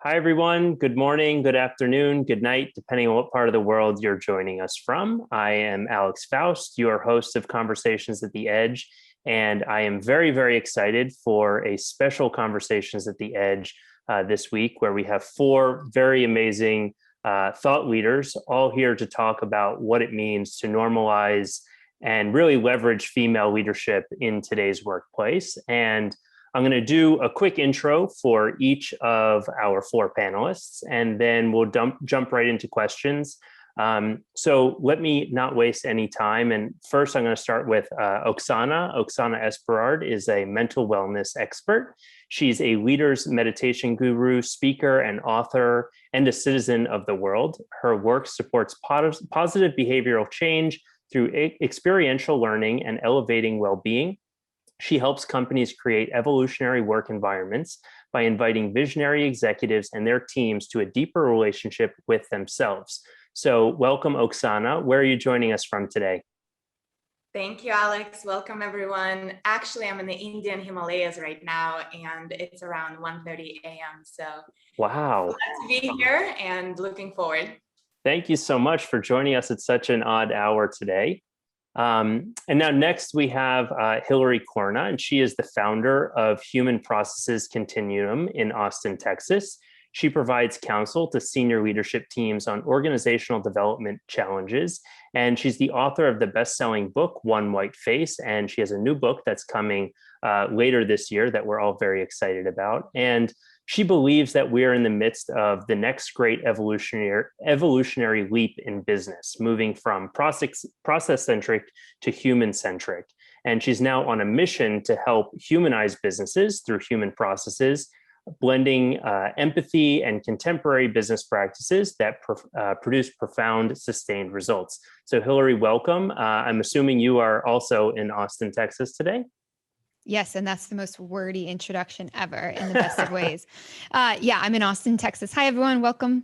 Hi, everyone. Good morning, good afternoon, good night, depending on what part of the world you're joining us from. I am Alex Faust, your host of Conversations at the Edge, and I am very, very excited for a special Conversations at the Edge this week, where we have four very amazing thought leaders all here to talk about what it means to normalize and really leverage female leadership in today's workplace. And I'm going to do a quick intro for each of our four panelists, and then we'll jump right into questions. So let me not waste any time. And first, I'm going to start with Oksana. Oksana Esberard is a mental wellness expert. She's a leader's meditation guru, speaker, and author, and a citizen of the world. Her work supports positive behavioral change through experiential learning and elevating well-being. She helps companies create evolutionary work environments by inviting visionary executives and their teams to a deeper relationship with themselves. So welcome, Oksana. Where are you joining us from today? Thank you, Alex. Welcome, everyone. Actually, I'm in the Indian Himalayas right now, and it's around 1:30 a.m. So wow. Glad to be here and looking forward. Thank you so much for joining us at such an odd hour today. And now next we have Hilary Corna, and she is the founder of Human Processes Continuum in Austin, Texas. She provides counsel to senior leadership teams on organizational development challenges. And she's the author of the best-selling book, One White Face. And she has a new book that's coming later this year that we're all very excited about. And she believes that we're in the midst of the next great evolutionary leap in business, moving from process-centric to human-centric. And she's now on a mission to help humanize businesses through human processes, blending empathy and contemporary business practices that produce profound, sustained results. So Hilary, welcome. I'm assuming you are also in Austin, Texas today? Yes, and that's the most wordy introduction ever in the best of ways. Yeah, I'm in Austin, Texas. Hi, everyone. Welcome.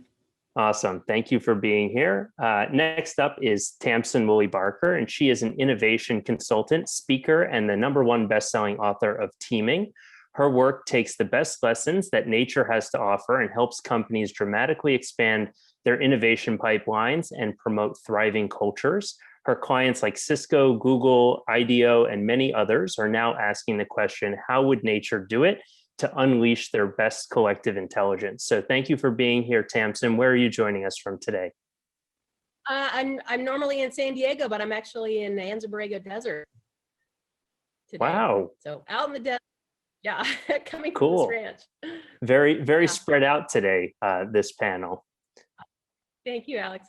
Awesome. Thank you for being here. Next up is Tamsin Wooley-Barker, and she is an innovation consultant, speaker, and the #1 best-selling author of Teaming. Her work takes the best lessons that nature has to offer and helps companies dramatically expand their innovation pipelines and promote thriving cultures. Her clients like Cisco, Google, IDEO, and many others are now asking the question, how would nature do it to unleash their best collective intelligence? So thank you for being here, Tamsin. Where are you joining us from today? I'm normally in San Diego, but I'm actually in the Anza-Borrego Desert today. Wow. So out in the desert, yeah, coming cool. From this ranch. Very spread out today, this panel. Thank you, Alex.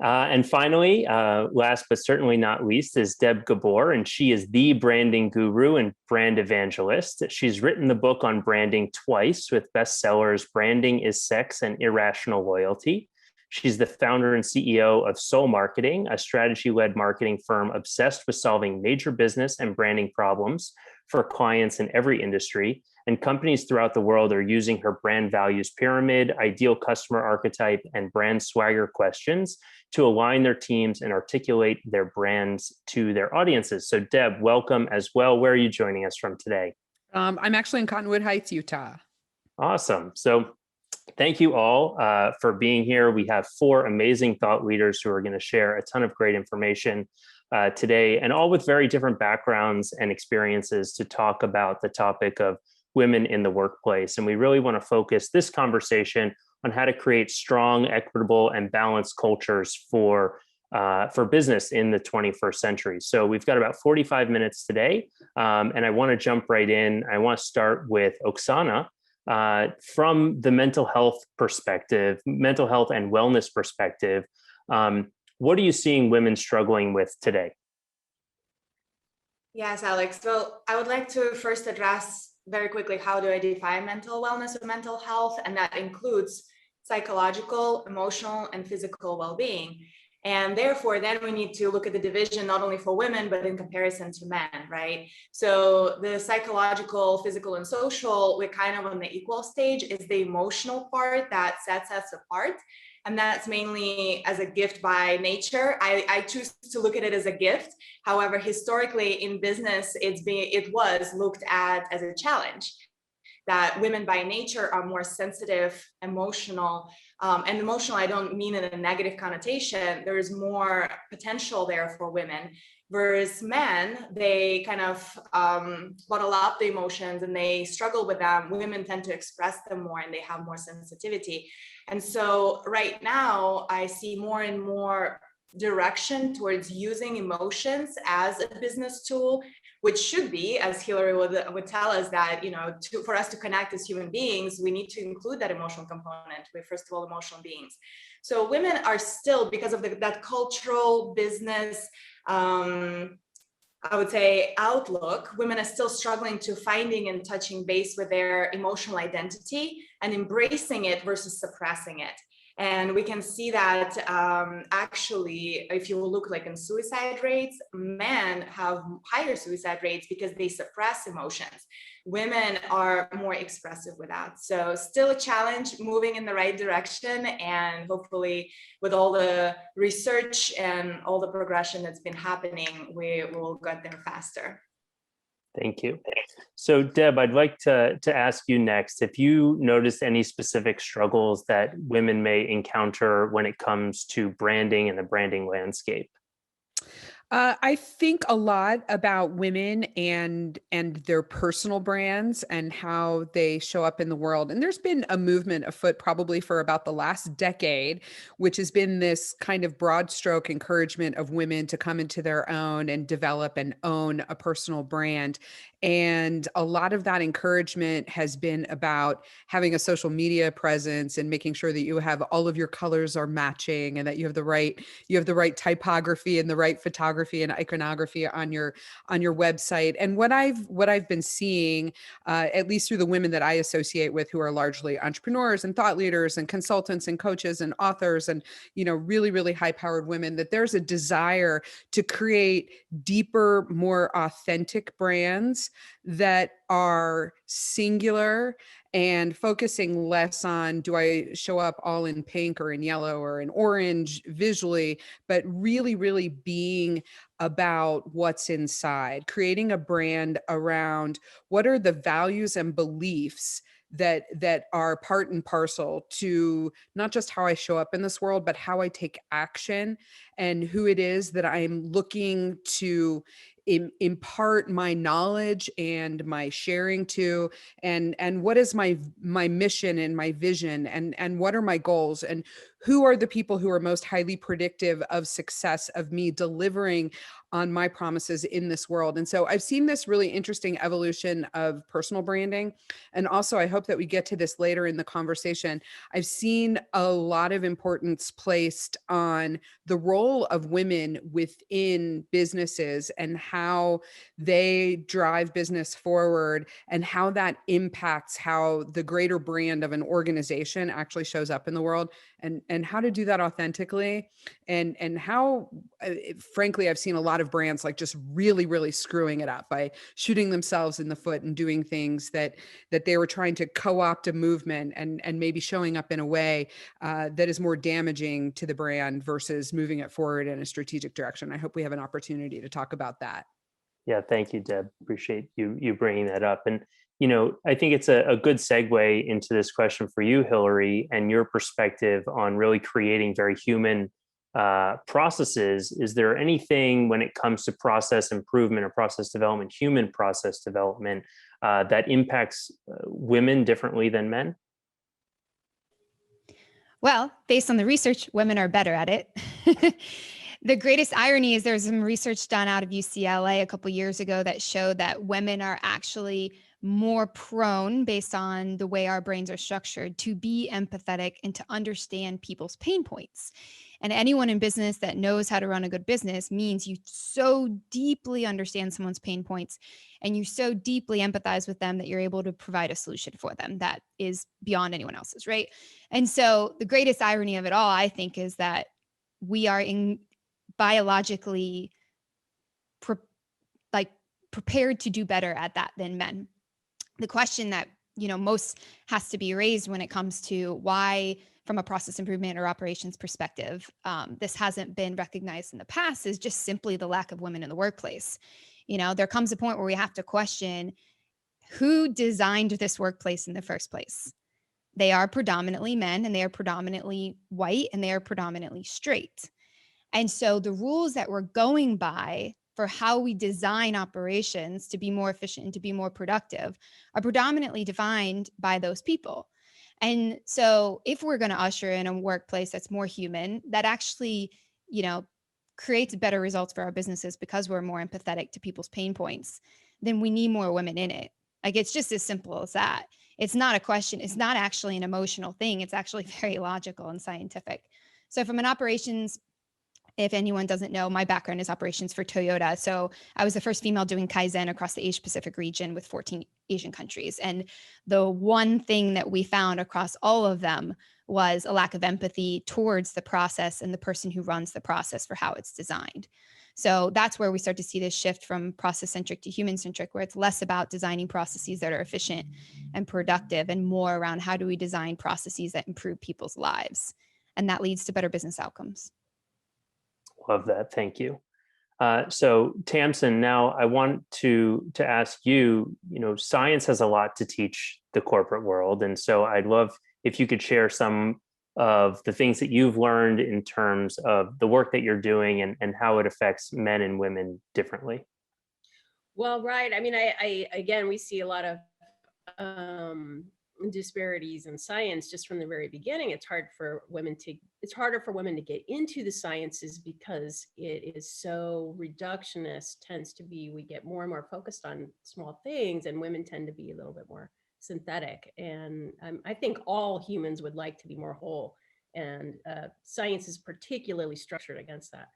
And finally, last but certainly not least, is Deb Gabor, and she is the branding guru and brand evangelist. She's written the book on branding twice with bestsellers Branding is Sex and Irrational Loyalty. She's the founder and CEO of Soul Marketing, a strategy-led marketing firm obsessed with solving major business and branding problems for clients in every industry. And companies throughout the world are using her brand values pyramid, ideal customer archetype, and brand swagger questions to align their teams and articulate their brands to their audiences. So Deb, welcome as well. Where are you joining us from today? I'm actually in Cottonwood Heights, Utah. Awesome. So thank you all for being here. We have four amazing thought leaders who are going to share a ton of great information today, and all with very different backgrounds and experiences to talk about the topic of women in the workplace. And we really want to focus this conversation on how to create strong, equitable, and balanced cultures for business in the 21st century. So we've got about 45 minutes today, and I want to jump right in. I want to start with Oksana. From the mental health perspective, mental health and wellness perspective, what are you seeing women struggling with today? Yes, Alex. So I would like to first address very quickly, how do I define mental wellness or mental health? And that includes psychological, emotional, and physical well-being. And therefore, then we need to look at the division, not only for women, but in comparison to men, right? So the psychological, physical, and social, we're kind of on the equal stage. Is the emotional part that sets us apart. And that's mainly as a gift by nature. I choose to look at it as a gift. However, historically in business, it was looked at as a challenge. that women by nature are more sensitive, emotional, and emotional, I don't mean in a negative connotation. There is more potential there for women. Whereas men, they kind of bottle up the emotions and they struggle with them. Women tend to express them more and they have more sensitivity. And so right now, I see more and more direction towards using emotions as a business tool, which should be, as Hilary would tell us, that, you know, for us to connect as human beings, we need to include that emotional component. We're first of all emotional beings. So women are still, because of that cultural business, I would say, outlook, women are still struggling to finding and touching base with their emotional identity and embracing it versus suppressing it. And we can see that actually, if you look like in suicide rates, men have higher suicide rates because they suppress emotions. Women are more expressive with that. So still a challenge, moving in the right direction. And hopefully with all the research and all the progression that's been happening, we will get there faster. Thank you. So Deb, I'd like to ask you next, if you noticed any specific struggles that women may encounter when it comes to branding and the branding landscape. I think a lot about women and their personal brands and how they show up in the world. And there's been a movement afoot probably for about the last decade, which has been this kind of broad stroke encouragement of women to come into their own and develop and own a personal brand. And a lot of that encouragement has been about having a social media presence and making sure that you have all of your colors are matching and that you have the right typography and the right photography and iconography on your website. And what I've been seeing, at least through the women that I associate with, who are largely entrepreneurs and thought leaders and consultants and coaches and authors and, you know, really, really high powered women, that there's a desire to create deeper, more authentic brands that are singular and focusing less on, do I show up all in pink or in yellow or in orange visually, but really, really being about what's inside, creating a brand around what are the values and beliefs that are part and parcel to not just how I show up in this world, but how I take action and who it is that I'm looking to impart my knowledge and my sharing to, and what is my mission and my vision, and what are my goals, and who are the people who are most highly predictive of success of me delivering on my promises in this world. And so I've seen this really interesting evolution of personal branding. And also, I hope that we get to this later in the conversation. I've seen a lot of importance placed on the role of women within businesses and how they drive business forward and how that impacts how the greater brand of an organization actually shows up in the world, and how to do that authentically, and how, frankly, I've seen a lot of brands like just really, really screwing it up by shooting themselves in the foot and doing things that they were trying to co-opt a movement and maybe showing up in a way that is more damaging to the brand versus moving it forward in a strategic direction. I hope we have an opportunity to talk about that. Yeah, thank you, Deb. Appreciate you bringing that up. And, you know, I think it's a good segue into this question for you, Hilary, and your perspective on really creating very human processes. Is there anything when it comes to process improvement or process development, human process development, that impacts women differently than men? Well, based on the research, women are better at it. The greatest irony is there's some research done out of UCLA a couple years ago that showed that women are actually more prone, based on the way our brains are structured, to be empathetic and to understand people's pain points. And anyone in business that knows how to run a good business means you so deeply understand someone's pain points and you so deeply empathize with them that you're able to provide a solution for them that is beyond anyone else's, right? And so the greatest irony of it all, I think, is that we are biologically prepared to do better at that than men. The question that, most has to be raised when it comes to why, from a process improvement or operations perspective, this hasn't been recognized in the past, is just simply the lack of women in the workplace. There comes a point where we have to question, who designed this workplace in the first place? They are predominantly men, and they are predominantly white, and they are predominantly straight. And so the rules that we're going by for how we design operations to be more efficient and to be more productive are predominantly defined by those people. And so if we're going to usher in a workplace that's more human, that actually, creates better results for our businesses because we're more empathetic to people's pain points, then we need more women in it. Like, it's just as simple as that. It's not a question. It's not actually an emotional thing. It's actually very logical and scientific. So from an operations, if anyone doesn't know, my background is operations for Toyota. So I was the first female doing Kaizen across the Asia Pacific region with 14 Asian countries. And the one thing that we found across all of them was a lack of empathy towards the process and the person who runs the process for how it's designed. So that's where we start to see this shift from process-centric to human-centric, where it's less about designing processes that are efficient and productive and more around how do we design processes that improve people's lives. And that leads to better business outcomes. Love that. Thank you. So Tamsin, now I want to ask you, science has a lot to teach the corporate world. And so I'd love if you could share some of the things that you've learned in terms of the work that you're doing and how it affects men and women differently. Well, right. I mean, again, we see a lot of disparities in science just from the very beginning. It's harder for women to get into the sciences because it is so reductionist. Tends to be, we get more and more focused on small things, and women tend to be a little bit more synthetic. And I think all humans would like to be more whole, and science is particularly structured against that.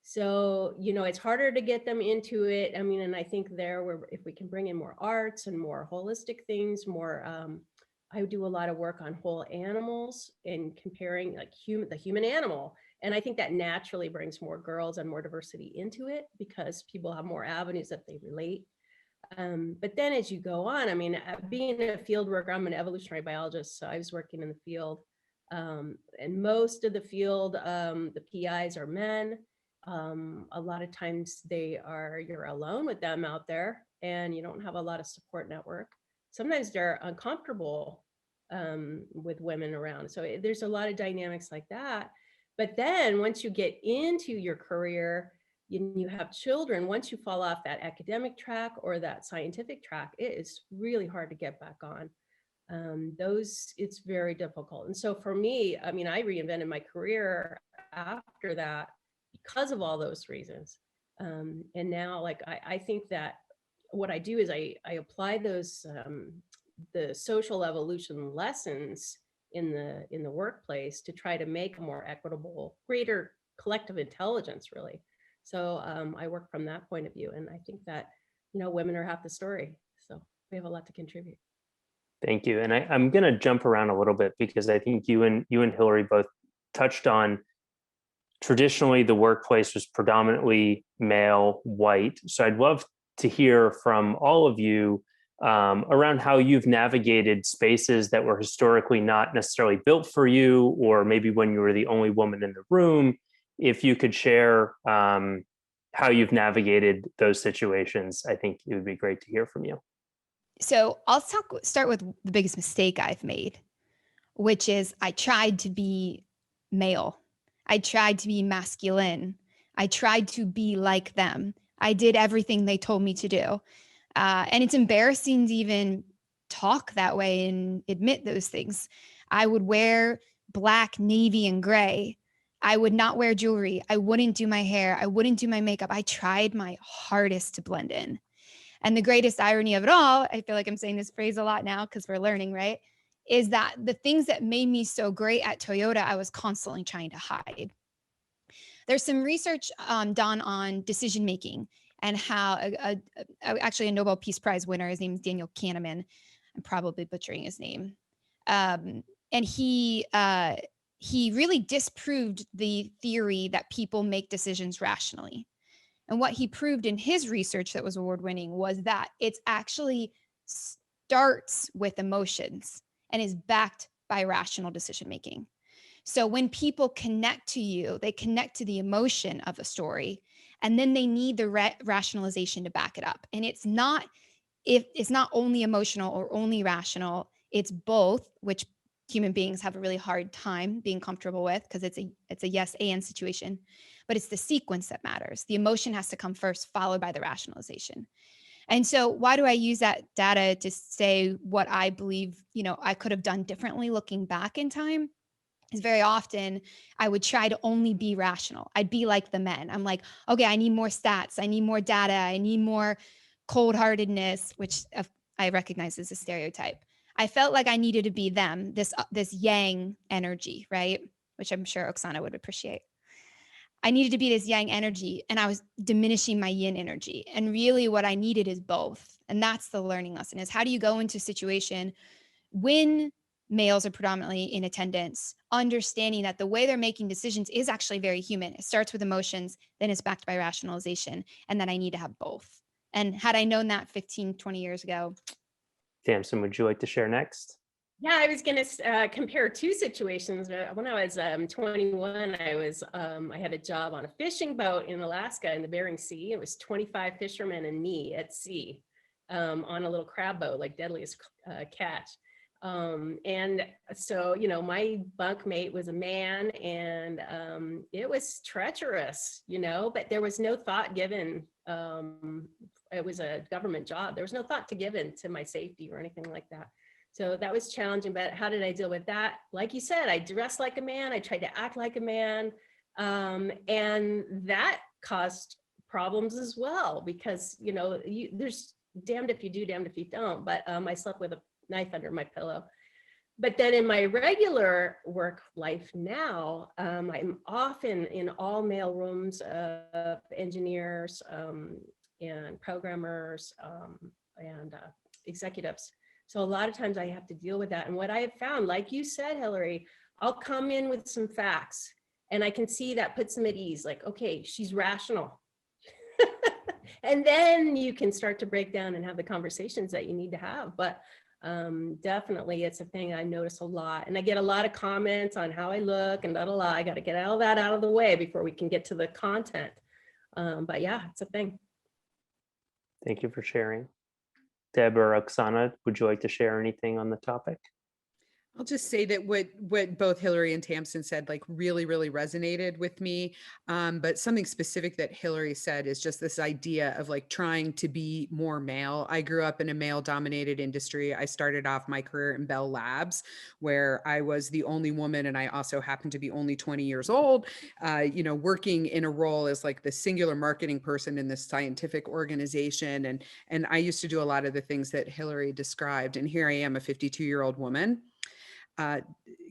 So, it's harder to get them into it. I mean, and I think if we can bring in more arts and more holistic things, I do a lot of work on whole animals and comparing the human animal. And I think that naturally brings more girls and more diversity into it because people have more avenues that they relate. But then as you go on, I mean, being a field worker, I'm an evolutionary biologist, so I was working in the field. And most of the field, the PIs are men. A lot of times you're alone with them out there and you don't have a lot of support network. Sometimes they're uncomfortable with women around. So there's a lot of dynamics like that. But then once you get into your career, you have children, once you fall off that academic track or that scientific track, it is really hard to get back on. It's very difficult. And so for me, I mean, I reinvented my career after that because of all those reasons. And now, I think that what I do is I apply those the social evolution lessons in the workplace to try to make a more equitable, greater collective intelligence, really. So I work from that point of view, and I think that women are half the story, so we have a lot to contribute. Thank you. And I'm going to jump around a little bit because I think you and Hilary both touched on traditionally the workplace was predominantly male, white. So I'd love to hear from all of you around how you've navigated spaces that were historically not necessarily built for you, or maybe when you were the only woman in the room. If you could share how you've navigated those situations, I think it would be great to hear from you. So I'll start with the biggest mistake I've made, which is I tried to be male. I tried to be masculine. I tried to be like them. I did everything they told me to do. And it's embarrassing to even talk that way and admit those things. I would wear black, navy, and gray. I would not wear jewelry. I wouldn't do my hair. I wouldn't do my makeup. I tried my hardest to blend in. And the greatest irony of it all, I feel like I'm saying this phrase a lot now because we're learning, right? Is that the things that made me so great at Toyota, I was constantly trying to hide. There's some research done on decision making and how actually a Nobel Peace Prize winner, his name is Daniel Kahneman. I'm probably butchering his name. And he really disproved the theory that people make decisions rationally. And what he proved in his research that was award-winning was that it actually starts with emotions and is backed by rational decision-making. So when people connect to you, they connect to the emotion of a story, and then they need the rationalization to back it up. And it's not if it's not only emotional or only rational, it's both, which human beings have a really hard time being comfortable with because it's a yes and situation, but it's the sequence that matters. The emotion has to come first, followed by the rationalization. And so why do I use that data to say what I believe, I could have done differently looking back in time? Is very often I would try to only be rational. I'd be like the men. I'm like, okay, I need more stats. I need more data. I need more cold-heartedness, which I recognize as a stereotype. I felt like I needed to be them, this yang energy, right? Which I'm sure Oksana would appreciate. I needed to be this yang energy, and I was diminishing my yin energy. And really what I needed is both. And that's the learning lesson, is how do you go into a situation when males are predominantly in attendance, understanding that the way they're making decisions is actually very human. It starts with emotions, then it's backed by rationalization, and that I need to have both. And had I known that 15, 20 years ago. Tamsin, would you like to share next? Yeah, I was going to compare two situations. When I was 21, I had a job on a fishing boat in Alaska in the Bering Sea. It was 25 fishermen and me at sea on a little crab boat, like Deadliest Catch. And so, my bunkmate was a man, and it was treacherous, but there was no thought given. It was a government job. There was no thought given to my safety or anything like that. So that was challenging, but how did I deal with that? Like you said, I dressed like a man. I tried to act like a man. And that caused problems as well, because, there's damned if you do, damned if you don't. But I slept with a knife under my pillow. But then in my regular work life now, I'm often in all male rooms of engineers and programmers and executives. So a lot of times I have to deal with that. And what I have found, like you said, Hilary, I'll come in with some facts and I can see that puts them at ease. Like, okay, she's rational. And then you can start to break down and have the conversations that you need to have. But definitely it's a thing I notice a lot. And I get a lot of comments on how I look and I got to get all that out of the way before we can get to the content. But yeah, it's a thing. Thank you for sharing. Deb or Oksana, would you like to share anything on the topic? I'll just say that what both Hilary and Tamsin said, like really, really resonated with me. But something specific that Hilary said is just this idea of like trying to be more male. I grew up in a male dominated industry. I started off my career in Bell Labs, where I was the only woman. And I also happened to be only 20 years old, working in a role as like the singular marketing person in this scientific organization. And I used to do a lot of the things that Hilary described. And here I am, a 52-year-old woman.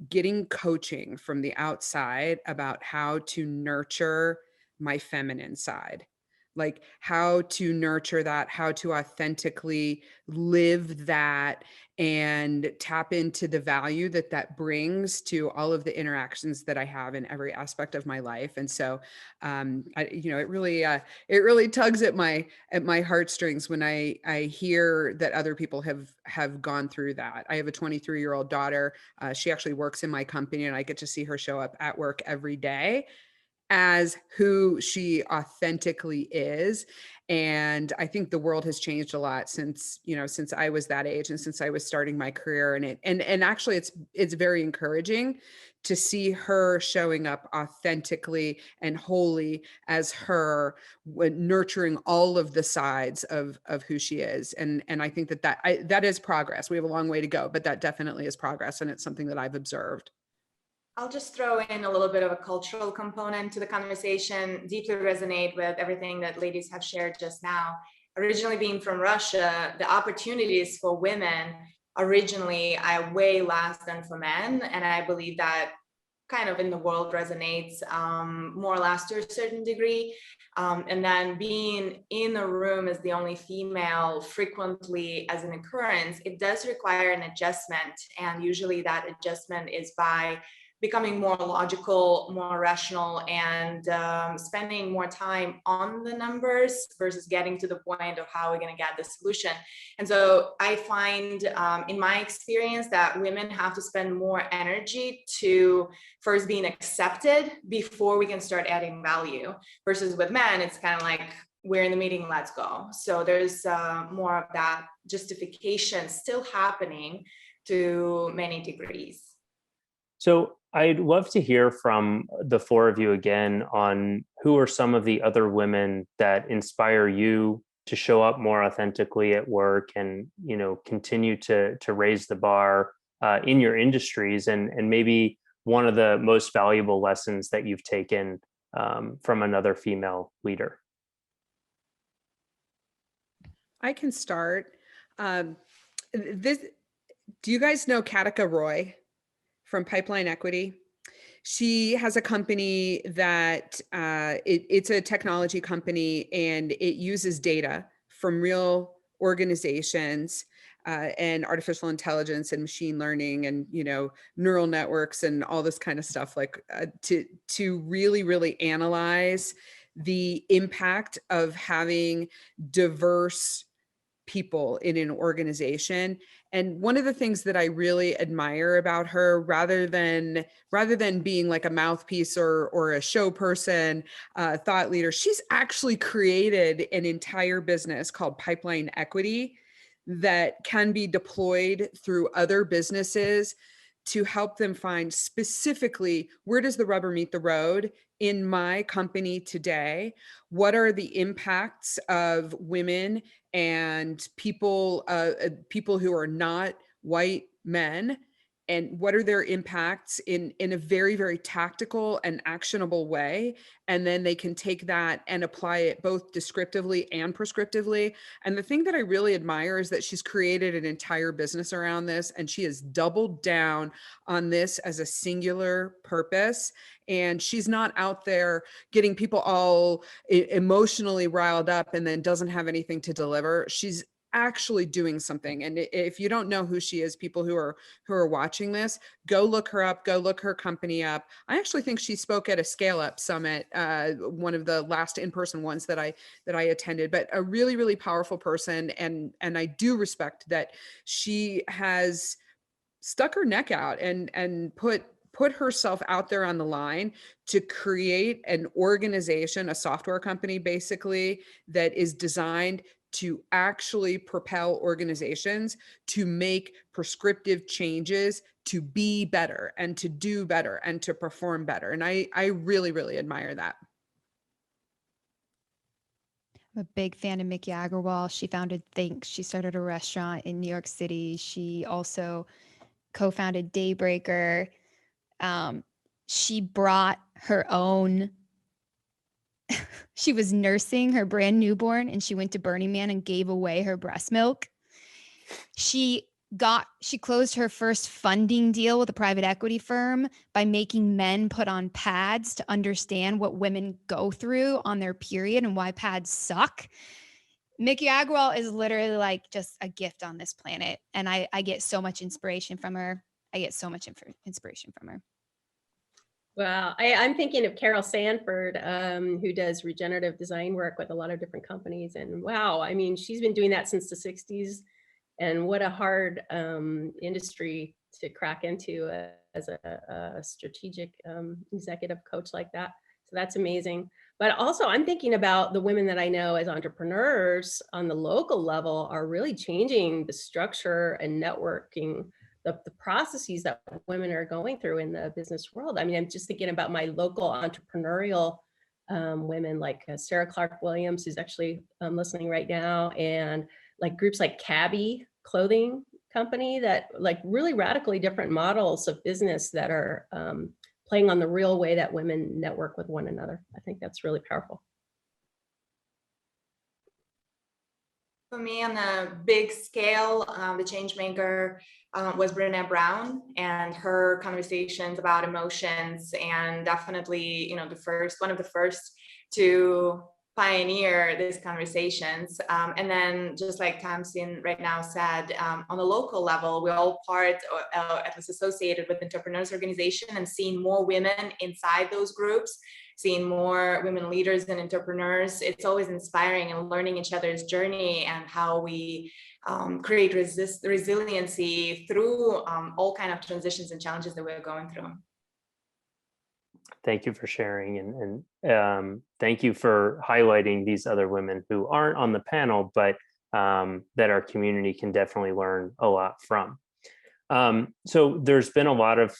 Getting coaching from the outside about how to nurture my feminine side, like how to nurture that, how to authentically live that and tap into the value that brings to all of the interactions that I have in every aspect of my life. And so, it really tugs at my heartstrings when I hear that other people have gone through that. I have a 23-year-old daughter. She actually works in my company, and I get to see her show up at work every day as who she authentically is. And I think the world has changed a lot since I was that age and since I was starting my career. And actually it's very encouraging to see her showing up authentically and wholly as her, nurturing all of the sides of who she is. And I think that is progress. We have a long way to go, but that definitely is progress. And it's something that I've observed. I'll just throw in a little bit of a cultural component to the conversation. Deeply resonate with everything that ladies have shared just now. Originally being from Russia, the opportunities for women originally are way less than for men. And I believe that kind of in the world resonates more or less to a certain degree. And then being in a room as the only female frequently as an occurrence, it does require an adjustment. And usually that adjustment is by becoming more logical, more rational, and spending more time on the numbers versus getting to the point of how we're going to get the solution. And so I find in my experience that women have to spend more energy to first being accepted before we can start adding value, versus with men, it's kind of like, we're in the meeting, let's go. So there's more of that justification still happening to many degrees. So I'd love to hear from the four of you again on who are some of the other women that inspire you to show up more authentically at work and, you know, continue to raise the bar in your industries, and maybe one of the most valuable lessons that you've taken from another female leader. I can start. Do you guys know Katika Roy from Pipeline Equity? She has a company that it's a technology company, and it uses data from real organizations and artificial intelligence and machine learning and, you know, neural networks and all this kind of stuff, like to really analyze the impact of having diverse people in an organization. And one of the things that I really admire about her, rather than being like a mouthpiece or a show person, thought leader, she's actually created an entire business called Pipeline Equity that can be deployed through other businesses to help them find specifically, where does the rubber meet the road in my company today? What are the impacts of women and people who are not white men? And what are their impacts in a very tactical and actionable way? And then they can take that and apply it both descriptively and prescriptively. And the thing that I really admire is that she's created an entire business around this, and she has doubled down on this as a singular purpose. And she's not out there getting people all emotionally riled up and then doesn't have anything to deliver. She's actually doing something. And if you don't know who she is, people who are watching this, go look her up, go look her company up. I actually think she spoke at a Scale Up Summit, one of the last in-person ones that I attended, but a really powerful person. And I do respect that she has stuck her neck out and put herself out there on the line to create an organization, a software company, basically, that is designed to actually propel organizations to make prescriptive changes, to be better and to do better and to perform better. And I really admire that. I'm a big fan of Mickey Agarwal. She founded Think. She started a restaurant in New York City. She also co-founded Daybreaker. She brought her own, she was nursing her brand newborn, and she went to Burning Man and gave away her breast milk. She closed her first funding deal with a private equity firm by making men put on pads to understand what women go through on their period and why pads suck. Mickey Agarwal is literally like just a gift on this planet. And I get so much inspiration from her. Inspiration from her. Well, I'm thinking of Carol Sanford, who does regenerative design work with a lot of different companies. And wow, I mean, she's been doing that since the 60s. And what a hard industry to crack into as a strategic executive coach like that. So that's amazing. But also I'm thinking about the women that I know as entrepreneurs on the local level are really changing the structure and networking, the processes that women are going through in the business world. I mean, I'm just thinking about my local entrepreneurial women like Sarah Clark Williams, who's actually listening right now, and like groups like Cabby clothing company that like really radically different models of business that are playing on the real way that women network with one another. I think that's really powerful. For me, on a big scale, the change maker was Brené Brown and her conversations about emotions, and definitely, you know, one of the first to pioneer these conversations. And then just like Tamsin right now said, on the local level, we're all part or at least associated with entrepreneurs organization, and seeing more women inside those groups, seeing more women leaders and entrepreneurs. It's always inspiring, and learning each other's journey and how we create resiliency through all kind of transitions and challenges that we're going through. Thank you for sharing, and thank you for highlighting these other women who aren't on the panel, but that our community can definitely learn a lot from. So there's been a lot of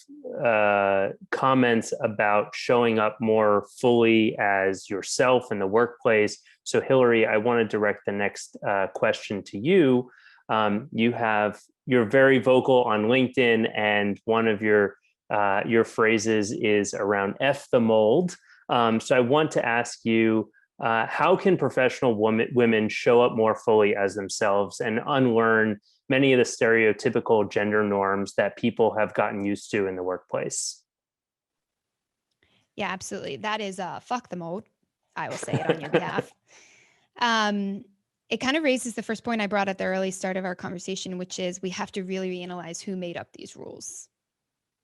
comments about showing up more fully as yourself in the workplace. So Hilary, I want to direct the next question to you. You're very vocal on LinkedIn, and one of your phrases is around F the mold. So I want to ask you, how can professional women show up more fully as themselves and unlearn many of the stereotypical gender norms that people have gotten used to in the workplace? Yeah, absolutely. That is fuck the mold. I will say it on your behalf. It kind of raises the first point I brought at the early start of our conversation, which is we have to really reanalyze who made up these rules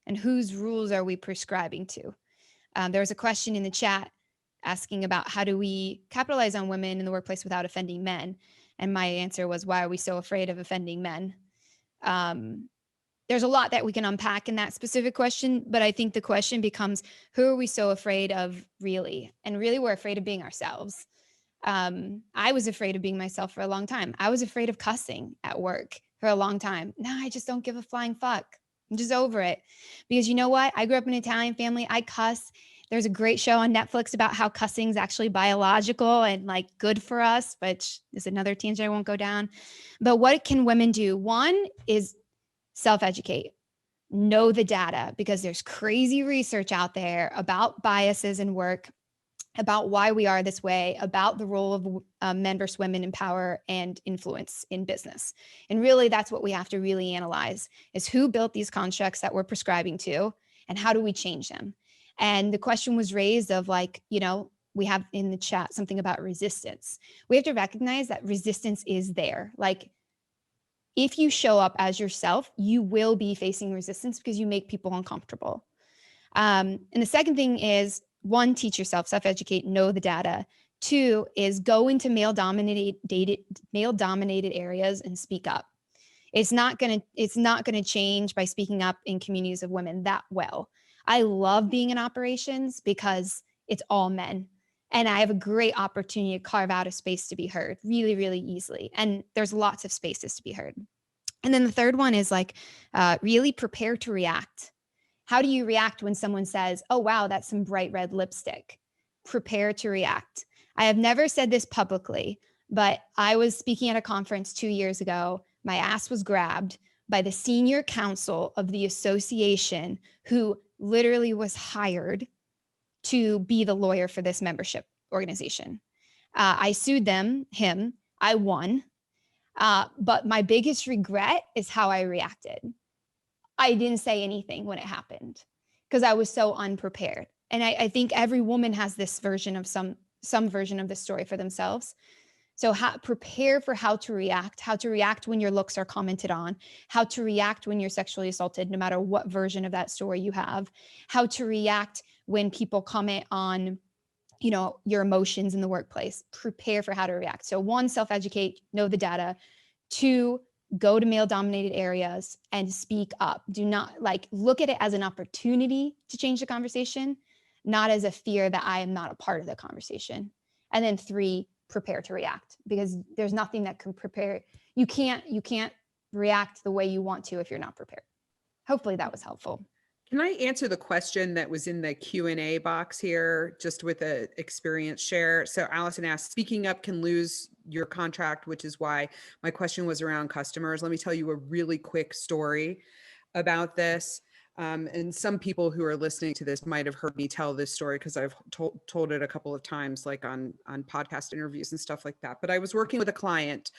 and whose rules are we prescribing to. There was a question in the chat asking about how do we capitalize on women in the workplace without offending men? And my answer was, why are we so afraid of offending men? There's a lot that we can unpack in that specific question, but I think the question becomes, who are we so afraid of really? And really, we're afraid of being ourselves. I was afraid of being myself for a long time. I was afraid of cussing at work for a long time. Now I just don't give a flying fuck. I'm just over it. Because you know what? I grew up in an Italian family. I cuss. There's a great show on Netflix about how cussing is actually biological and like good for us, which is another tangent I won't go down. But what can women do? One is self-educate, know the data, because there's crazy research out there about biases in work, about why we are this way, about the role of men versus women in power and influence in business. And really, that's what we have to really analyze, is who built these constructs that we're prescribing to, and how do we change them? And the question was raised of like, you know, we have in the chat something about resistance. We have to recognize that resistance is there. Like, if you show up as yourself, you will be facing resistance because you make people uncomfortable. And the second thing is, one, teach yourself, self-educate, know the data. Two is go into male-dominated areas and speak up. It's not gonna change by speaking up in communities of women that well. I love being in operations because it's all men. And I have a great opportunity to carve out a space to be heard really, really easily. And there's lots of spaces to be heard. And then the third one is like, really prepare to react. How do you react when someone says, oh, wow, that's some bright red lipstick? Prepare to react. I have never said this publicly, but I was speaking at a conference 2 years ago. My ass was grabbed by the senior counsel of the association, who literally was hired to be the lawyer for this membership organization. I sued him. I won. But my biggest regret is how I reacted. I didn't say anything when it happened because I was so unprepared. And I think every woman has this version of some version of the story for themselves. So prepare for how to react when your looks are commented on, how to react when you're sexually assaulted, no matter what version of that story you have, how to react when people comment on, you know, your emotions in the workplace. Prepare for how to react. So one, self-educate, know the data. Two, go to male-dominated areas and speak up. Do not look at it as an opportunity to change the conversation, not as a fear that I am not a part of the conversation. And then three, prepare to react, because there's nothing that can prepare. You can't react the way you want to if you're not prepared. Hopefully that was helpful. Can I answer the question that was in the Q&A box here, just with an experience share? So Allison asked, speaking up can lose your contract, which is why my question was around customers. Let me tell you a really quick story about this. And some people who are listening to this might have heard me tell this story because I've told it a couple of times, like on podcast interviews and stuff like that. But I was working with a client,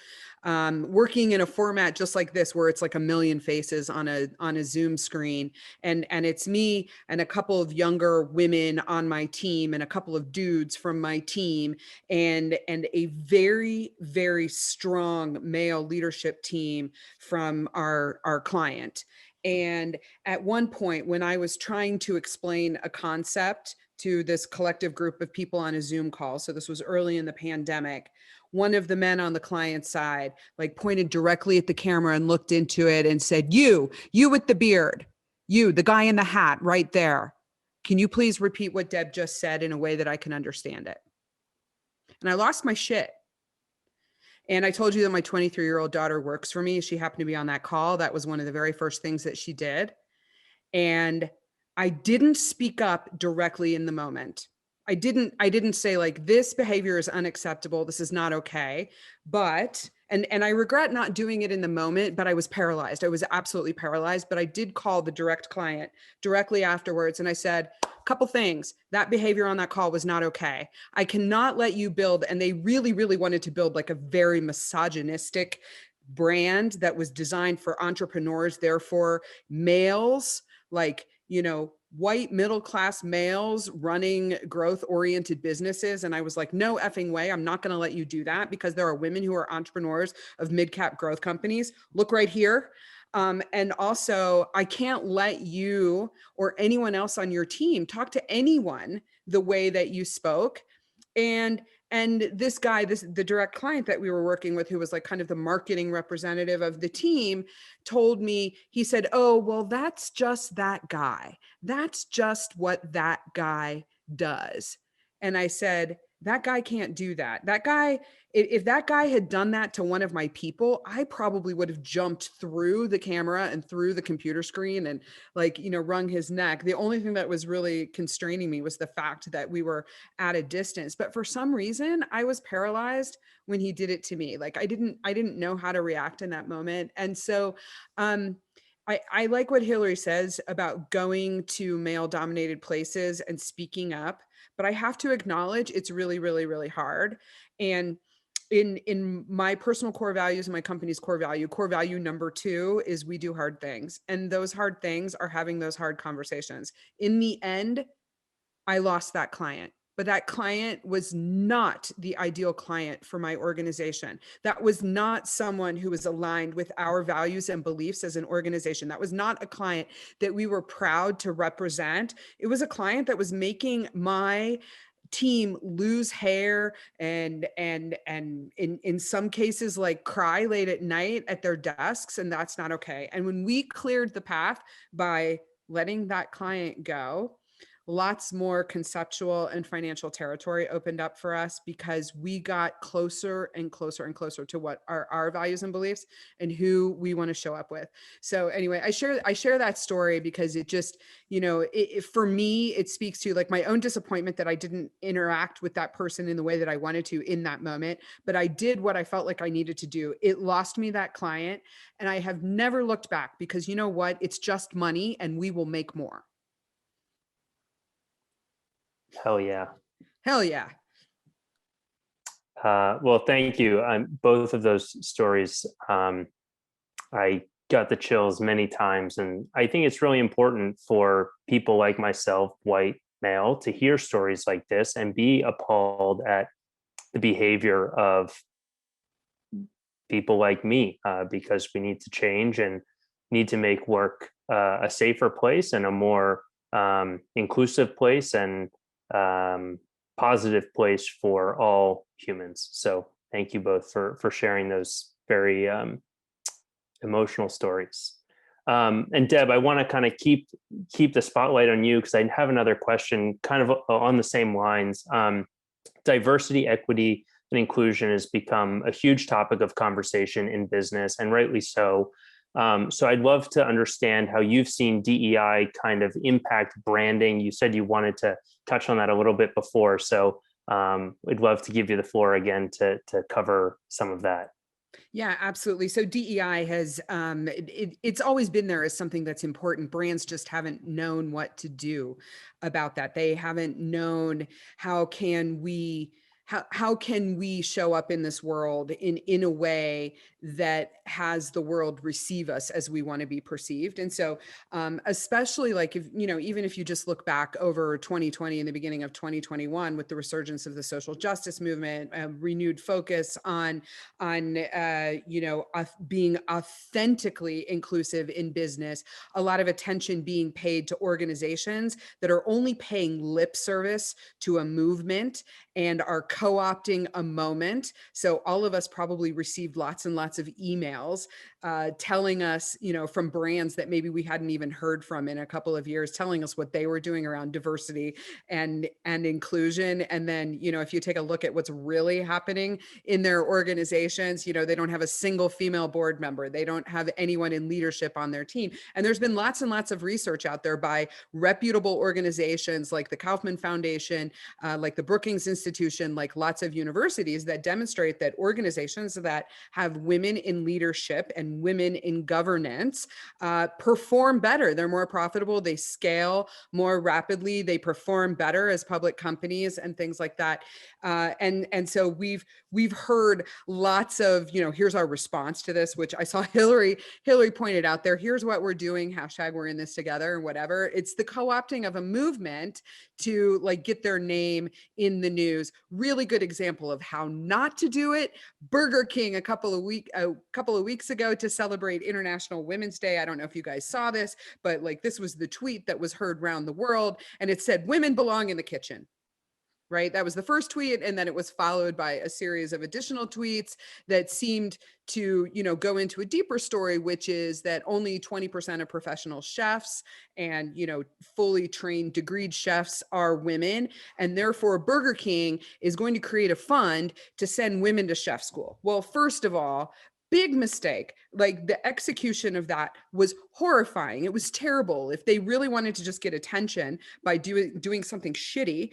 working in a format just like this, where it's like a million faces on a Zoom screen, and it's me and a couple of younger women on my team and a couple of dudes from my team, and a very, very strong male leadership team from our client. And at one point, when I was trying to explain a concept to this collective group of people on a Zoom call, so this was early in the pandemic, one of the men on the client side pointed directly at the camera and looked into it and said, you with the beard, you, the guy in the hat right there, Can you please repeat what Deb just said in a way that I can understand it? And I lost my shit. And I told you that my 23-year-old daughter works for me. She happened to be on that call. That was one of the very first things that she did. And I didn't speak up directly in the moment. I didn't say like, this behavior is unacceptable. This is not okay. But, and I regret not doing it in the moment, but I was paralyzed. I was absolutely paralyzed, but I did call the direct client directly afterwards. And I said, a couple things, that behavior on that call was not okay. I cannot let you build. And they really, really wanted to build like a very misogynistic brand that was designed for entrepreneurs, therefore males, like, you know, white middle-class males running growth-oriented businesses. And I was like, no effing way. I'm not going to let you do that, because there are women who are entrepreneurs of mid-cap growth companies. Look right here. And also, I can't let you or anyone else on your team talk to anyone the way that you spoke. And this guy, the direct client that we were working with, who was like kind of the marketing representative of the team, told me, he said, oh, well, that's just that guy. That's just what that guy does. And I said, that guy can't do that. That guy, if that guy had done that to one of my people, I probably would have jumped through the camera and through the computer screen and like, you know, wrung his neck. The only thing that was really constraining me was the fact that we were at a distance. But for some reason, I was paralyzed when he did it to me. Like I didn't know how to react in that moment. And so, I like what Hilary says about going to male-dominated places and speaking up, but I have to acknowledge it's really, really, really hard. And in my personal core values and my company's core value number 2 is we do hard things. And those hard things are having those hard conversations. In the end, I lost that client. But that client was not the ideal client for my organization. That was not someone who was aligned with our values and beliefs as an organization. That was not a client that we were proud to represent. It was a client that was making my team lose hair and in some cases like cry late at night at their desks, and that's not okay. And when we cleared the path by letting that client go, lots more conceptual and financial territory opened up for us, because we got closer and closer and closer to what are our values and beliefs and who we want to show up with. So anyway, I share that story because it just, you know, for me, it speaks to like my own disappointment that I didn't interact with that person in the way that I wanted to in that moment, but I did what I felt like I needed to do. It lost me that client, and I have never looked back, because you know what? It's just money and we will make more. Hell yeah. Hell yeah. Well, thank you. Both of those stories, I got the chills many times. And I think it's really important for people like myself, white male, to hear stories like this and be appalled at the behavior of people like me, because we need to change and need to make work a safer place and a more inclusive place and positive place for all humans. So thank you both for sharing those very emotional stories. And Deb, I want to kind of keep the spotlight on you, because I have another question kind of on the same lines. Diversity, equity, and inclusion has become a huge topic of conversation in business, and rightly so. So I'd love to understand how you've seen DEI kind of impact branding. You said you wanted to touch on that a little bit before. So I'd love to give you the floor again to cover some of that. Yeah, absolutely. So DEI has, it's always been there as something that's important. Brands just haven't known what to do about that. They haven't known how can we show up in this world in a way that has the world receive us as we want to be perceived. And so especially like, if, you know, even if you just look back over 2020 and the beginning of 2021 with the resurgence of the social justice movement, renewed focus on being authentically inclusive in business, a lot of attention being paid to organizations that are only paying lip service to a movement and are co-opting a moment. So all of us probably received lots and lots of emails telling us, from brands that maybe we hadn't even heard from in a couple of years, telling us what they were doing around diversity and inclusion. And then, if you take a look at what's really happening in their organizations, they don't have a single female board member. They don't have anyone in leadership on their team. And there's been lots and lots of research out there by reputable organizations like the Kaufman Foundation, like the Brookings Institution, like lots of universities that demonstrate that organizations that have women in leadership and women in governance perform better. They're more profitable. They scale more rapidly. They perform better as public companies and things like that. And so we've heard lots of, here's our response to this, which I saw Hilary pointed out there. Here's what we're doing. # we're in this together and whatever. It's the co-opting of a movement to get their name in the news. Really good example of how not to do it. Burger King a couple of weeks ago to celebrate International Women's Day. I don't know if you guys saw this, but this was the tweet that was heard around the world, and it said, "Women belong in the kitchen." Right? That was the first tweet. And then it was followed by a series of additional tweets that seemed to, go into a deeper story, which is that only 20% of professional chefs and, fully trained degreed chefs are women. And therefore Burger King is going to create a fund to send women to chef school. Well, first of all, big mistake. The execution of that was horrifying. It was terrible. If they really wanted to just get attention by doing something shitty,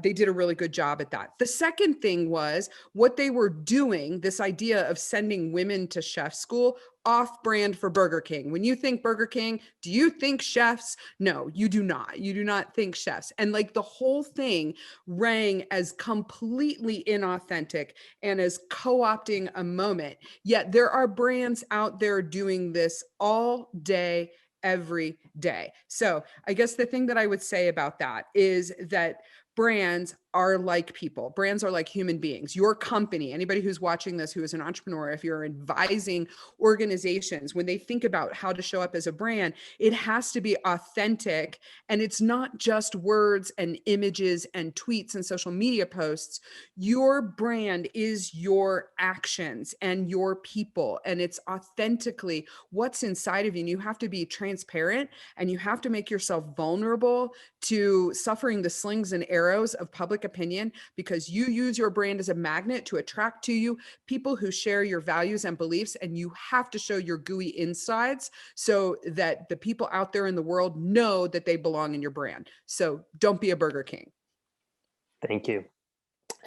they did a really good job at that. The second thing was what they were doing, this idea of sending women to chef school, off-brand for Burger King. When you think Burger King, do you think chefs? No, you do not. You do not think chefs. And the whole thing rang as completely inauthentic and as co-opting a moment. Yet there are brands out there doing this all day, every day. So I guess the thing that I would say about that is that brands are like people. Brands are like human beings. Your company, anybody who's watching this who is an entrepreneur, if you're advising organizations, when they think about how to show up as a brand, it has to be authentic. And it's not just words and images and tweets and social media posts. Your brand is your actions and your people. And it's authentically what's inside of you. And you have to be transparent and you have to make yourself vulnerable to suffering the slings and arrows of public opinion, because you use your brand as a magnet to attract to you people who share your values and beliefs, and you have to show your gooey insides so that the people out there in the world know that they belong in your brand. So don't be a Burger King. Thank you.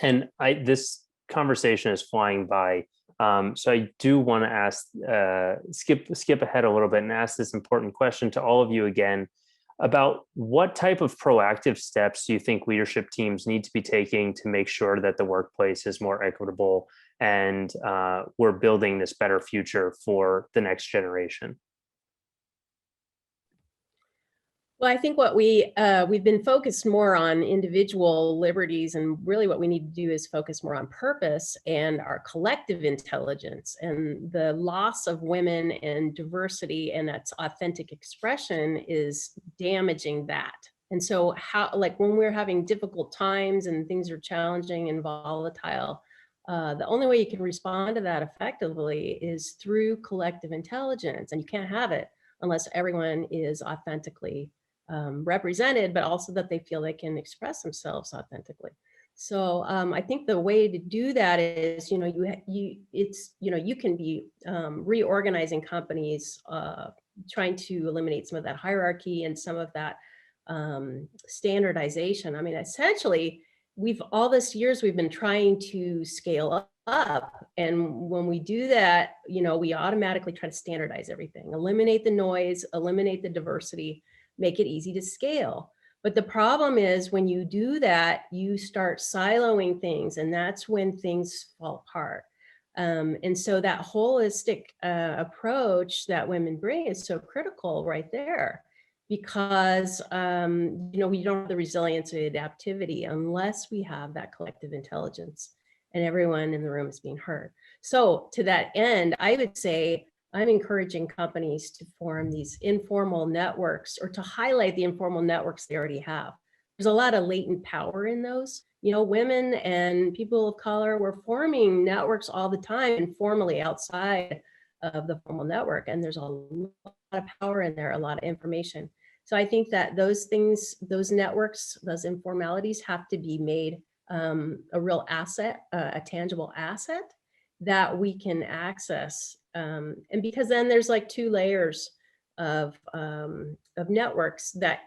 And this conversation is flying by. So I do want to ask, skip ahead a little bit and ask this important question to all of you again about what type of proactive steps do you think leadership teams need to be taking to make sure that the workplace is more equitable and we're building this better future for the next generation? Well, I think what we've been focused more on individual liberties, and really what we need to do is focus more on purpose and our collective intelligence. And the loss of women and diversity and that's authentic expression is damaging that. And so when we're having difficult times and things are challenging and volatile, the only way you can respond to that effectively is through collective intelligence. And you can't have it unless everyone is authentically represented, but also that they feel they can express themselves authentically. So I think the way to do that is, you can be reorganizing companies, trying to eliminate some of that hierarchy and some of that standardization. I mean, essentially, all this years we've been trying to scale up, and when we do that, we automatically try to standardize everything, eliminate the noise, eliminate the diversity, make it easy to scale. But the problem is when you do that, you start siloing things, and that's when things fall apart. And so that holistic approach that women bring is so critical right there, because we don't have the resilience or adaptivity unless we have that collective intelligence and everyone in the room is being heard. So to that end, I would say I'm encouraging companies to form these informal networks, or to highlight the informal networks they already have. there's a lot of latent power in those. You know, women and people of color, we're forming networks all the time informally outside of the formal network. And there's a lot of power in there, a lot of information. So I think that those things, those networks, those informalities have to be made a real asset, a tangible asset that we can access. And because then there's like two layers of networks that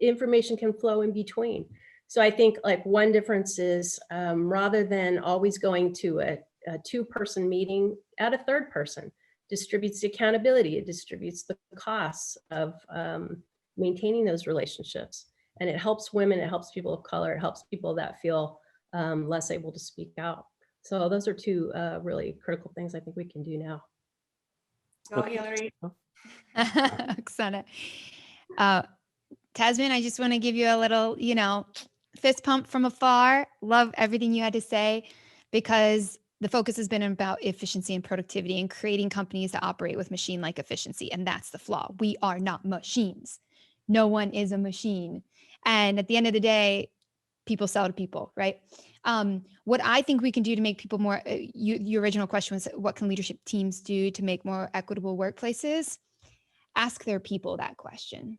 information can flow in between. So I think like one difference is rather than always going to a two-person meeting, add a third person. Distributes the accountability, it distributes the costs of maintaining those relationships. And it helps women, it helps people of color, it helps people that feel less able to speak out. So those are two really critical things I think we can do now. Go, Hilary. Oksana. Tasmin, I just want to give you a little, fist pump from afar. Love everything you had to say, because the focus has been about efficiency and productivity and creating companies that operate with machine-like efficiency. And that's the flaw. We are not machines. No one is a machine. And at the end of the day, people sell to people, right? What I think we can do to make people more, your original question was, what can leadership teams do to make more equitable workplaces? Ask their people that question.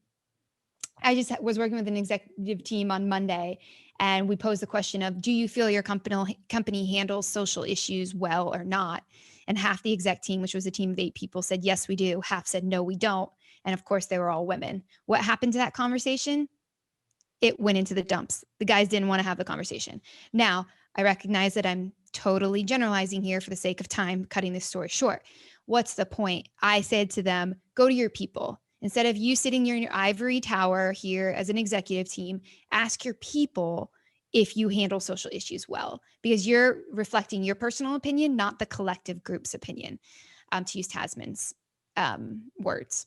I just was working with an executive team on Monday, and we posed the question of, do you feel your company handles social issues well or not? And half the exec team, which was a team of 8 people, said, yes, we do. Half said, no, we don't. And of course, they were all women. What happened to that conversation? It went into the dumps. The guys didn't want to have the conversation. Now, I recognize that I'm totally generalizing here for the sake of time, cutting this story short. What's the point? I said to them, go to your people. Instead of you sitting in your ivory tower here as an executive team, ask your people if you handle social issues well, because you're reflecting your personal opinion, not the collective group's opinion, to use Tasmin's words.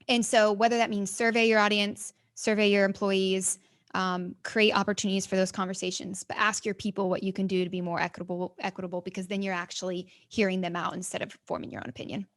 And so whether that means survey your audience, survey your employees, create opportunities for those conversations, but ask your people what you can do to be more equitable, because then you're actually hearing them out instead of forming your own opinion.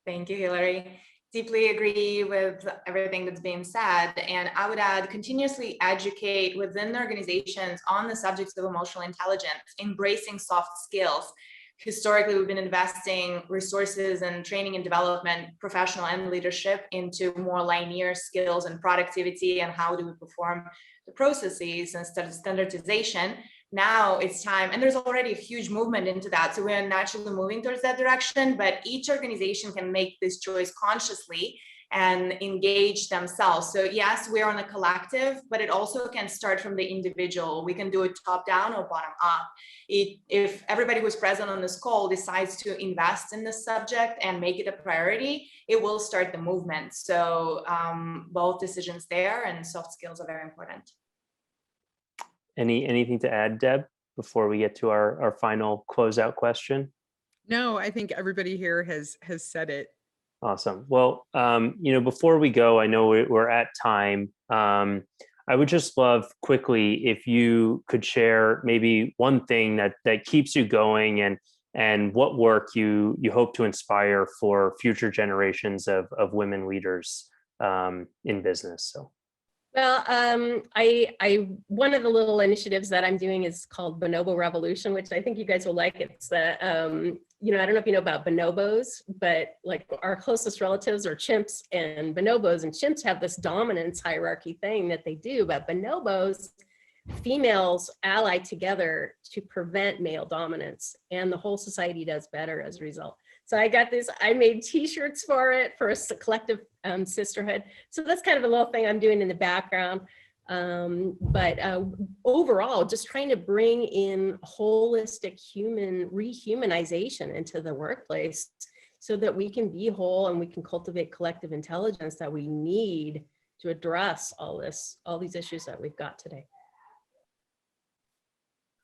Thank you, Hilary. Deeply agree with everything that's being said. And I would add, continuously educate within the organizations on the subjects of emotional intelligence, embracing soft skills. Historically, we've been investing resources and training and development, professional and leadership, into more linear skills and productivity and how do we perform the processes instead of standardization. Now it's time, and there's already a huge movement into that. So we're naturally moving towards that direction, but each organization can make this choice consciously and engage themselves. So yes, we're on a collective, but it also can start from the individual. We can do it top down or bottom up. If everybody who's present on this call decides to invest in this subject and make it a priority, it will start the movement. So both decisions there, and soft skills are very important. Anything to add, Deb, before we get to our final closeout question? No, I think everybody here has said it. Awesome. Well, before we go, I know we're at time. I would just love quickly if you could share maybe one thing that keeps you going, and what work you hope to inspire for future generations of women leaders in business. So. Well, I one of the little initiatives that I'm doing is called Bonobo Revolution, which I think you guys will like. It's the, I don't know if you know about bonobos, but like our closest relatives are chimps and bonobos, and chimps have this dominance hierarchy thing that they do, but bonobos, females ally together to prevent male dominance, and the whole society does better as a result. So I made t-shirts for it, for a collective sisterhood. So that's kind of a little thing I'm doing in the background. But overall, just trying to bring in holistic rehumanization into the workplace so that we can be whole and we can cultivate collective intelligence that we need to address all these issues that we've got today.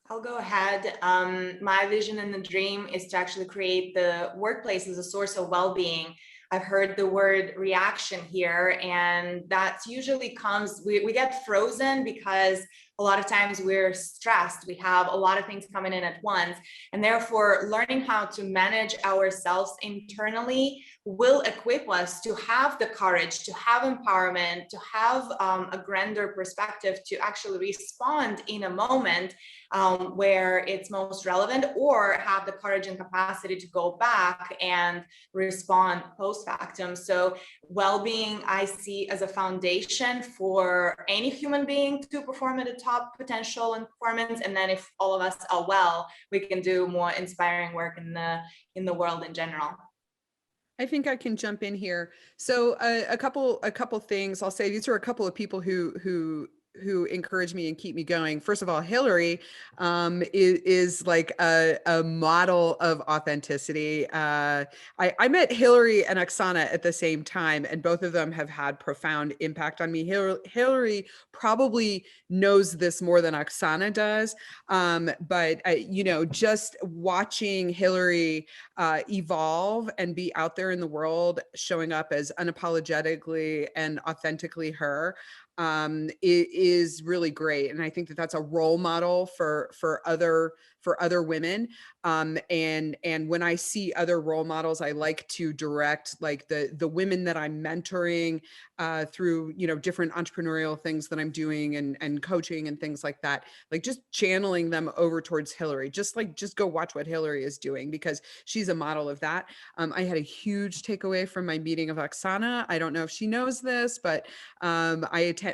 I'll go ahead. My vision and the dream is to actually create the workplace as a source of well-being. I've heard the word reaction here, and that usually comes, we get frozen because a lot of times we're stressed, we have a lot of things coming in at once, and therefore learning how to manage ourselves internally will equip us to have the courage, to have empowerment, to have a grander perspective, to actually respond in a moment where it's most relevant, or have the courage and capacity to go back and respond post factum. So well-being I see as a foundation for any human being to perform at a top potential and performance. And then if all of us are well, we can do more inspiring work in the world in general. I think I can jump in here. So a couple things I'll say. These are a couple of people who encourage me and keep me going. First of all, Hilary is like a model of authenticity. I met Hilary and Oksana at the same time, and both of them have had profound impact on me. Hilary probably knows this more than Oksana does, but you know, just watching Hilary evolve and be out there in the world, showing up as unapologetically and authentically her, is really great. And I think that that's a role model for other women. And when I see other role models, I like to direct like the women that I'm mentoring through, you know, different entrepreneurial things that I'm doing and coaching and things like that, like just channeling them over towards Hilary, just go watch what Hilary is doing, because she's a model of that. I had a huge takeaway from my meeting of Oksana. I don't know if she knows this, but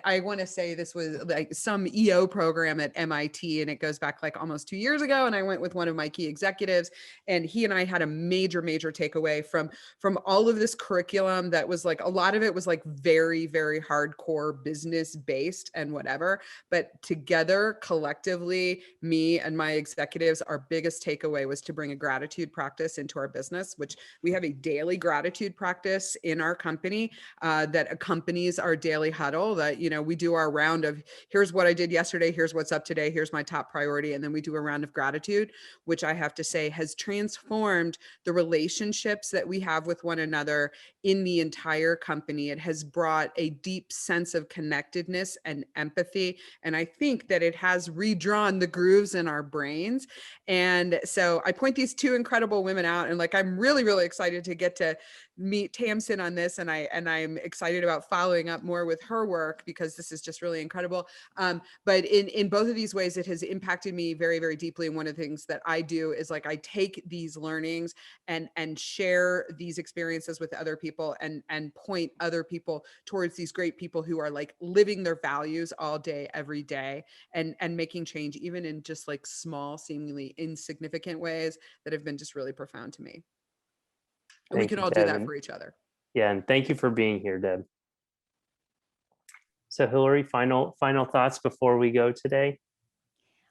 I want to say this was like some EO program at MIT, and it goes back like almost 2 years ago. And I went with one of my key executives, and he and I had a major takeaway from all of this curriculum that was like, a lot of it was like very, very hardcore business based and whatever. But together, collectively, me and my executives, our biggest takeaway was to bring a gratitude practice into our business, which we have a daily gratitude practice in our company that accompanies our daily huddle. That, you know, we do our round of here's what I did yesterday, here's what's up today, here's my top priority, and then we do a round of gratitude, which I have to say has transformed the relationships that we have with one another in the entire company. It has brought a deep sense of connectedness and empathy, and I think that it has redrawn the grooves in our brains. And so I point these two incredible women out, and like I'm really excited to get to meet Tamsin on this, and I'm excited about following up more with her work, because this is just really incredible. But in both of these ways, it has impacted me very, very deeply. And one of the things that I do is like I take these learnings and share these experiences with other people, and point other people towards these great people who are like living their values all day, every day, and making change even in just like small, seemingly insignificant ways that have been just really profound to me. And we can all do that for each other. Yeah, and thank you for being here, Deb. So Hilary, final thoughts before we go today?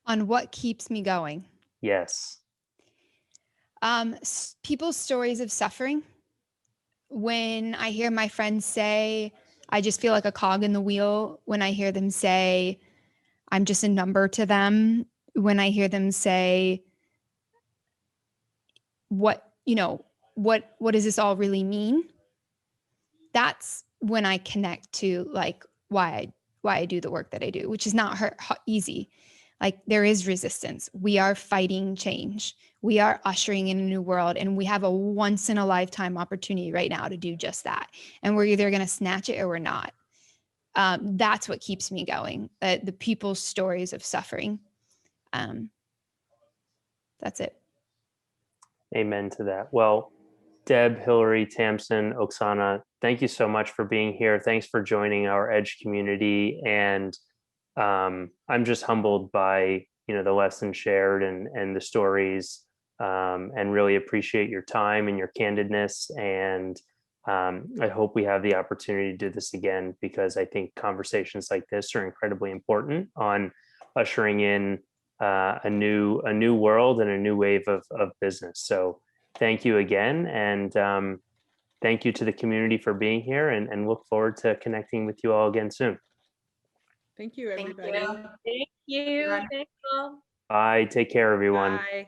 On what keeps me going? Yes. People's stories of suffering. When I hear my friends say, I just feel like a cog in the wheel. When I hear them say, I'm just a number to them. When I hear them say, what does this all really mean? That's when I connect to like why I do the work that I do, which is not easy. Like there is resistance. We are fighting change. We are ushering in a new world, and we have a once in a lifetime opportunity right now to do just that. And we're either going to snatch it or we're not. That's what keeps me going. The people's stories of suffering. That's it. Amen to that. Well, Deb, Hilary, Tamsin, Oksana, thank you so much for being here. Thanks for joining our Edge community. And I'm just humbled by, you know, the lessons shared and the stories, and really appreciate your time and your candidness. And I hope we have the opportunity to do this again, because I think conversations like this are incredibly important on ushering in a new world and a new wave of business. So thank you again, and thank you to the community for being here, and look forward to connecting with you all again soon. Thank you, everybody. Thank you. Thank you. Thanks all. Bye. Take care, everyone. Bye.